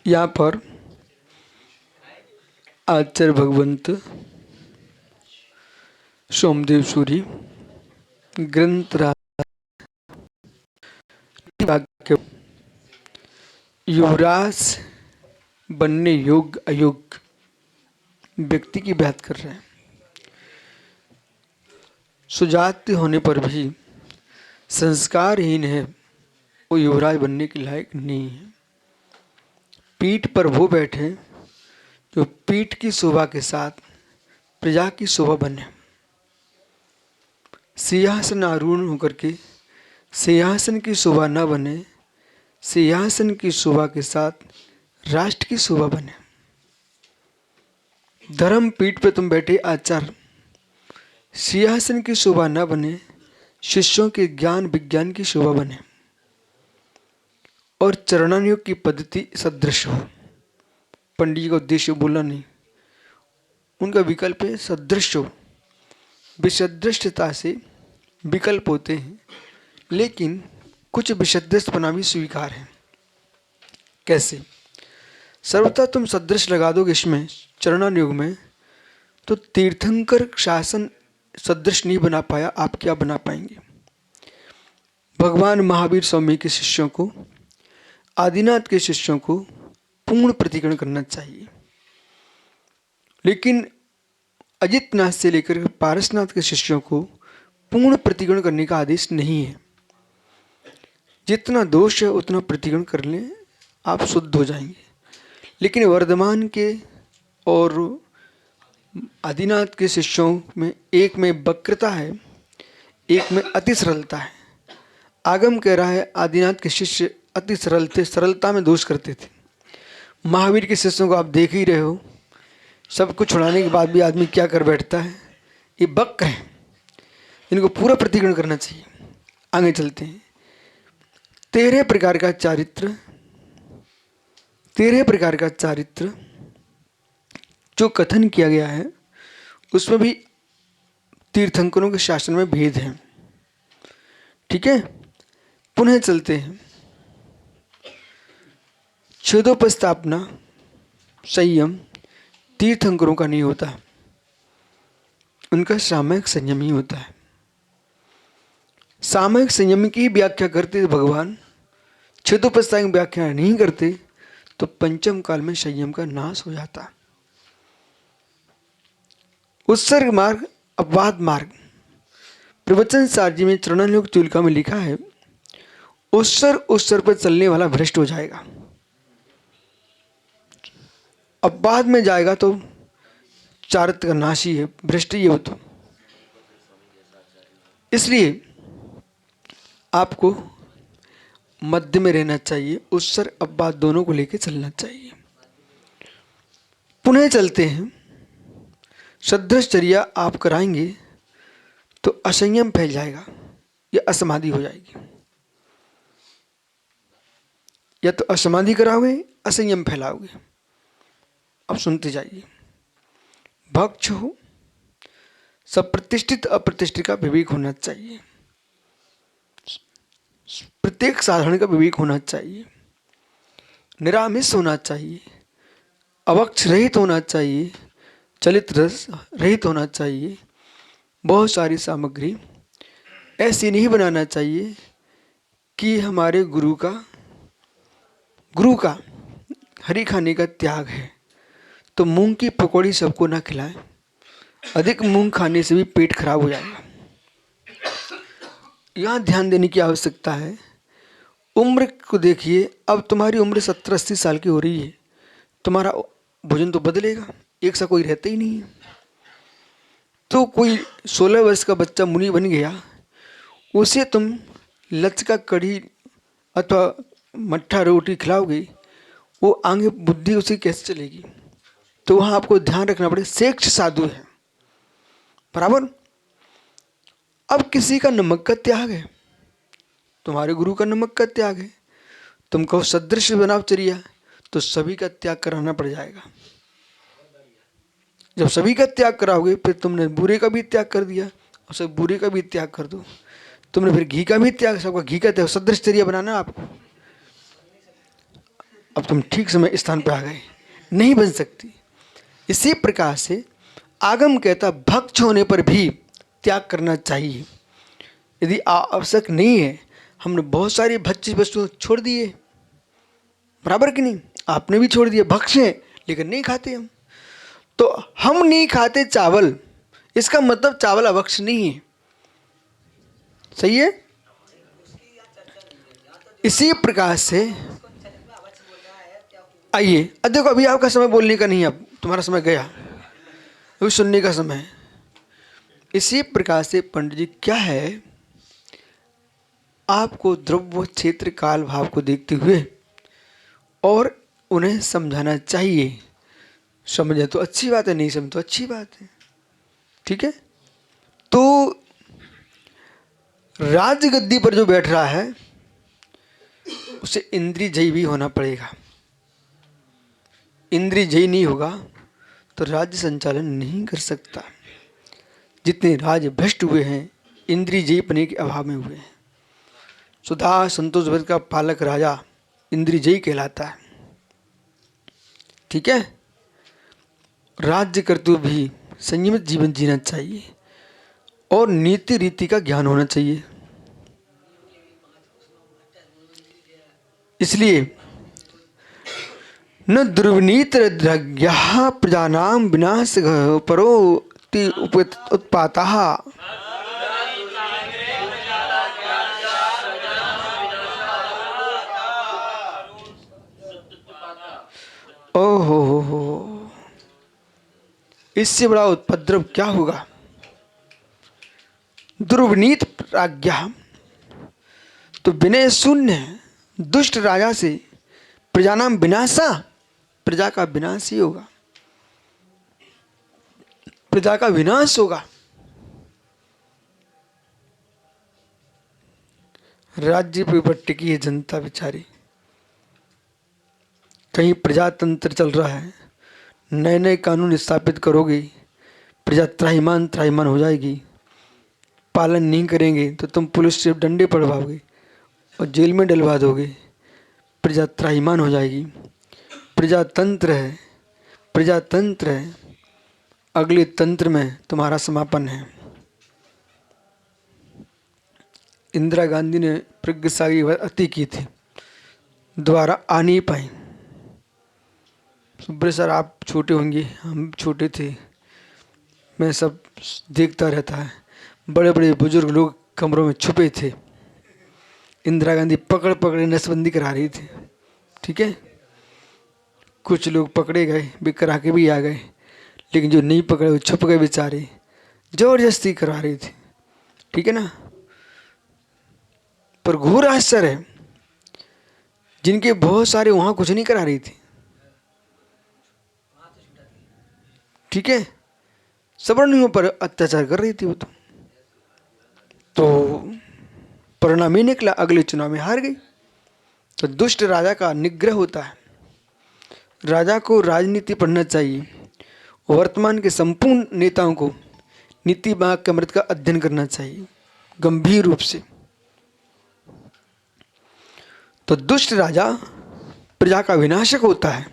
यहाँ पर आचार्य भगवंत सोमदेव सूरी ग्रंथ वाक्य युवराज बनने योग्य अयोग्य व्यक्ति की बात कर रहे हैं। सुजाति होने पर भी संस्कारहीन है, वो युवराज बनने के लायक नहीं है। पीठ पर वो बैठे जो पीठ की शोभा के साथ प्रजा की शोभा बने। सिंहासन आरूढ़ होकर के सिंहासन की शोभा न बने, सिंहासन की शोभा के साथ राष्ट्र की शोभा बने। धर्म पीठ पे तुम बैठे आचार्य, सिंहासन की शोभा न बने, शिष्यों के ज्ञान विज्ञान की शोभा बने और चरणानुयोग की पद्धति सदृश हो। पंडित जी का उद्देश्य बोला नहीं, उनका विकल्प है सदृश हो। विसदृशता से विकल्प होते हैं, लेकिन कुछ विसदृशपना भी स्वीकार है। कैसे? सर्वथा तुम सदृश लगा दोगे इसमें चरणानुयोग में, तो तीर्थंकर शासन सदृश नहीं बना पाया, आप क्या बना पाएंगे? भगवान महावीर स्वामी के शिष्यों को, आदिनाथ के शिष्यों को पूर्ण प्रतिग्रहण करना चाहिए, लेकिन अजितनाथ से लेकर पारसनाथ के शिष्यों को पूर्ण प्रतिग्रहण करने का आदेश नहीं है। जितना दोष है उतना प्रतिग्रहण कर लें, आप शुद्ध हो जाएंगे। लेकिन वर्धमान के और आदिनाथ के शिष्यों में एक में वक्रता है, एक में अति सरलता है। आगम कह रहा है आदिनाथ के शिष्य अति सरल थे, सरलता में दोष करते थे। महावीर के शिष्यों को आप देख ही रहे हो, सब कुछ छुड़ाने के बाद भी आदमी क्या कर बैठता है। ये वक्र है, इनको पूरा प्रतिग्रहण करना चाहिए। आगे चलते हैं। 13 प्रकार का चारित्र, 13 प्रकार का चारित्र जो कथन किया गया है, उसमें भी तीर्थंकरों के शासन में भेद है। ठीक है, पुनः चलते हैं। छेदोपस्थापना संयम तीर्थंकरों का नहीं होता, उनका सामयिक संयम ही होता है। सामयिक संयम की व्याख्या करते भगवान, छेदोपस्थापना की व्याख्या नहीं करते, तो पंचम काल में संयम का नाश हो जाता। उत्सर्ग मार्ग, अपवाद मार्ग, प्रवचन सारजी में चरणानुयोग तुलिका में लिखा है, उत्सर्ग पर चलने वाला भ्रष्ट हो जाएगा, अपवाद में जाएगा तो चारित्र का नाश ही है, भ्रष्ट ही है वो तो। इसलिए आपको मध्य में रहना चाहिए, उत्सर्ग अपवाद दोनों को लेकर चलना चाहिए। पुनः चलते हैं। सदृशचर्या आप कराएंगे तो असंयम फैल जाएगा या असमाधि हो जाएगी। या तो असमाधि कराओगे, असंयम फैलाओगे। अब सुनते जाइए। भक्ष हो, सब प्रतिष्ठित अप्रतिष्ठित का विवेक होना चाहिए, प्रत्येक साधारण का विवेक होना चाहिए, निरामिष होना चाहिए, अवक्ष रहित होना चाहिए, चलित रस रहित होना चाहिए। बहुत सारी सामग्री ऐसी नहीं बनाना चाहिए कि हमारे गुरु का हरी खाने का त्याग है, तो मूंग की पकौड़ी सबको ना खिलाएं। अधिक मूंग खाने से भी पेट खराब हो जाएगा। यहाँ ध्यान देने की आवश्यकता है। उम्र को देखिए, अब तुम्हारी उम्र 70-80 साल की हो रही है, तुम्हारा भोजन तो बदलेगा, एक सा कोई रहता ही नहीं है। तो कोई 16 वर्ष का बच्चा मुनि बन गया, उसे तुम लचका कढ़ी अथवा मट्ठा रोटी खिलाओगे, वो आगे बुद्धि उसे कैसे चलेगी? तो वहाँ आपको ध्यान रखना पड़ेगा, श्रेष्ठ साधु है बराबर। अब किसी का नमक का त्याग है, तुम्हारे गुरु का नमक का त्याग है, तुम कहो सदृश बनाव चरिया, तो सभी का त्याग कराना पड़ जाएगा। जब सभी का त्याग कराओगे, फिर तुमने बुरे का भी त्याग कर दिया और सब बुरे का भी त्याग कर दो, तुमने फिर घी का भी त्याग, सबका घी का त्याग, सदृश चर्या बनाना आपको। अब तुम ठीक समय स्थान पर आ गए, नहीं बन सकती। इसी प्रकार से आगम कहता भक्ष होने पर भी त्याग करना चाहिए। यदि आवश्यक नहीं है, हमने बहुत सारी भक्षी वस्तुएं छोड़ दिए, बराबर कि नहीं? आपने भी छोड़ दिया, भक्ष है लेकिन नहीं खाते हम। तो हम नहीं खाते चावल, इसका मतलब चावल अभक्ष नहीं है। सही है? इसी प्रकार से आइए, अब देखो अभी आपका समय बोलने का नहीं है, अब तुम्हारा समय गया, अभी सुनने का समय है। इसी प्रकार से पंडित जी क्या है, आपको द्रव्य क्षेत्र काल भाव को देखते हुए और उन्हें समझाना चाहिए। समझे तो अच्छी बात है, नहीं समझे तो अच्छी बात है। ठीक है? तो राजगद्दी पर जो बैठ रहा है उसे इंद्रिय जयी भी होना पड़ेगा। इंद्रिय जयी नहीं होगा तो राज्य संचालन नहीं कर सकता। जितने राज भ्रष्ट हुए हैं इंद्रिय जयी पने के अभाव में हुए हैं। सुधा संतोष व्रत का पालक राजा इंद्रिय जयी कहलाता है। ठीक है? राज्य करते हुए भी संयमित जीवन जीना चाहिए और नीति रीति का ज्ञान होना चाहिए। इसलिए न दुर्विनीत प्रजानाम विनाश परो उत्पाता। ओहो हो, इससे बड़ा उपद्रव क्या होगा? दुर्विनीत प्राज्ञा तो विनय शून्य दुष्ट राजा से प्रजानाम विनाशा, प्रजा का विनाश ही होगा, प्रजा का विनाश होगा। राज्य पे ऊपर टिकी है जनता बेचारी। कहीं प्रजातंत्र चल रहा है, नए नए कानून स्थापित करोगे, प्रजा त्राहिमाम त्राहिमाम हो जाएगी। पालन नहीं करेंगे तो तुम पुलिस से डंडे पड़वाओगे और जेल में डलवा दोगे। प्रजा त्राहिमाम हो जाएगी। प्रजातंत्र है, प्रजातंत्र है, अगले तंत्र में तुम्हारा समापन है। इंदिरा गांधी ने प्रज्ञाशाली अति की थी, दोबारा आ नहीं पाई। सुब्रत सर आप छोटे होंगे, हम छोटे थे, मैं सब देखता रहता है। बड़े बड़े बुजुर्ग लोग कमरों में छुपे थे, इंदिरा गांधी पकड़ पकड़े नसबंदी करा रही थी। ठीक है? कुछ लोग पकड़े गए, वे करा के भी आ गए, लेकिन जो नहीं पकड़े वो छुप गए बेचारे, जबरदस्ती करवा रही थी। ठीक है ना? पर घोर आश्चर्य है, जिनके बहुत सारे वहां कुछ नहीं करा रही थी। ठीक है? सवर्णियों पर अत्याचार कर रही थी वो तो परिणाम ही निकला, अगले चुनाव में हार गई। तो दुष्ट राजा का निग्रह होता है। राजा को राजनीति पढ़ना चाहिए। वर्तमान के संपूर्ण नेताओं को नीति वाक्य अमृत का अध्ययन करना चाहिए गंभीर रूप से। तो दुष्ट राजा प्रजा का विनाशक होता है,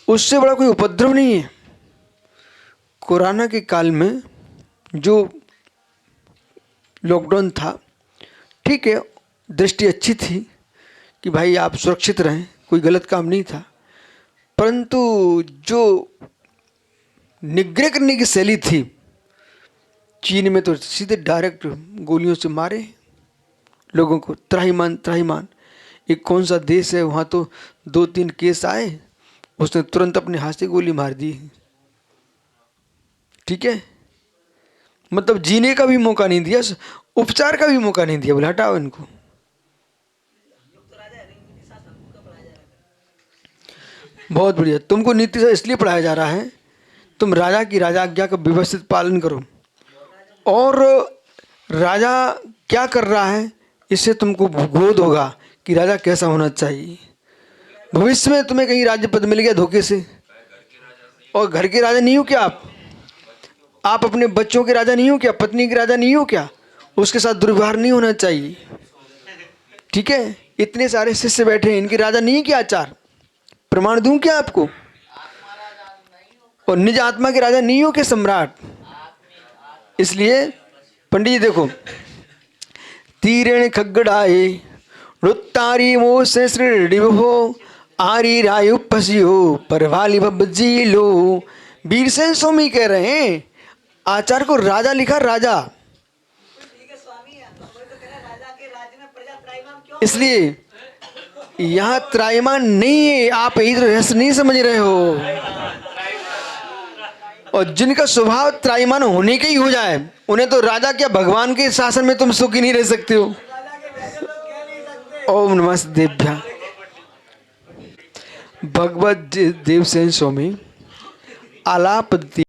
उससे बड़ा कोई उपद्रव नहीं है। कोरोना के काल में जो लॉकडाउन था, ठीक है, दृष्टि अच्छी थी कि भाई आप सुरक्षित रहें, कोई गलत काम नहीं था। परंतु जो निग्रह करने की शैली थी, चीन में तो सीधे डायरेक्ट गोलियों से मारे लोगों को, त्राहिमाम त्राहिमाम। एक कौन सा देश है वहाँ तो 2-3 केस आए, उसने तुरंत अपने हाथ से गोली मार दी। ठीक है? मतलब जीने का भी मौका नहीं दिया, उपचार का भी मौका नहीं दिया, बोले हटाओ इनको। बहुत बढ़िया, तुमको नीति से इसलिए पढ़ाया जा रहा है, तुम राजा की राजाज्ञा का व्यवस्थित पालन करो, और राजा क्या कर रहा है इससे तुमको बोध होगा कि राजा कैसा होना चाहिए। भविष्य में तुम्हें कहीं राज्य पद मिल गया धोखे से, और घर के राजा नहीं हो क्या आप अपने बच्चों के राजा नहीं हो क्या, पत्नी के राजा नहीं हो क्या, उसके साथ दुर्व्यवहार नहीं होना चाहिए। ठीक है? इतने सारे शिष्य बैठे हैं, इनके राजा नहीं क्या आचार, प्रमाण दूं क्या आपको? और निज आत्मा के राजा नहीं हो के सम्राट। इसलिए पंडित जी देखो, तीरेण खगड़ाए रुत्तारी मोह से श्रीडिव हो आरी रायु पसियो परवाली बब्जी लो। वीरसेन स्वामी कह रहे हैं आचार्य को राजा लिखा, राजा। इसलिए यहां त्रायमान नहीं है, आप यही तो रहस्य नहीं समझ रहे हो। और जिनका स्वभाव त्रायमान होने के ही हो जाए, उन्हें तो राजा क्या भगवान के शासन में तुम सुखी नहीं रह सकते हो। ओम नमः देव्या। भगवत देवसेन स्वामी आलापति